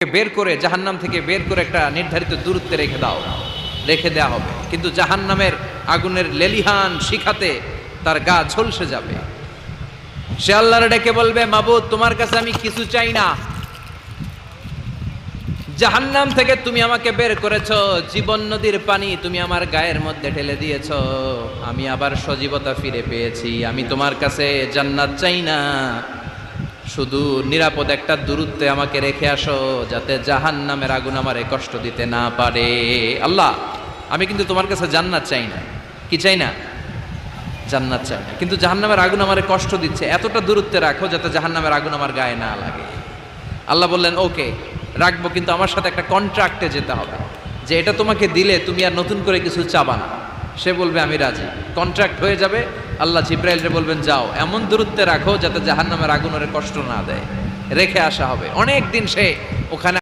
বের করে জাহান্নাম থেকে বের করে একটা নির্ধারিত দূরত্বে রেখে দেওয়া হবে, কিন্তু জাহান্নামের আগুনের লেলিহান শিখাতে তার গা ঝলসে যাবে। সে আল্লাহর ডেকে বলবে, মাবুদ তোমার কাছে আমি কিছু চাই না, জাহান্নাম থেকে তুমি আমাকে বের করেছো, জীবন নদীর পানি তুমি আমার গায়ের মধ্যে ঢেলে দিয়েছো, আমি আবার সজীবতা ফিরে পেয়েছি, আমি তোমার কাছে জান্নাত চাই না, শুধু নিরাপদ একটা দূরত্বে আমাকে রেখে আসো, যাতে জাহান্নামের আগুন আমারে কষ্ট দিতে না পারে। আল্লাহ, আমি কিন্তু তোমার কাছে জান্নাত চাই না। কি চাই না? জান্নাত চাই না, কিন্তু জাহান্নামের আগুন আমারে কষ্ট দিচ্ছে, এতটা দূরত্বে রাখো যাতে জাহান্নামের আগুন আমার গায়ে না লাগে। আল্লাহ বললেন, ওকে রাখবো, কিন্তু আমার সাথে একটা কন্ট্রাক্টে যেতে হবে, যে এটা তোমাকে দিলে তুমি আর নতুন করে কিছু চাবা না। সে বলবে আমি রাজি, কন্ট্রাক্ট হয়ে যাবে। আল্লাহ জিব্রাইলকে বলবেন, যাও এমন দূরত্বে রাখো যাতে জাহান্নামের আগুন ওরে কষ্ট না দেয়, রেখে আসা হবে। অনেক দিন সে ওখানে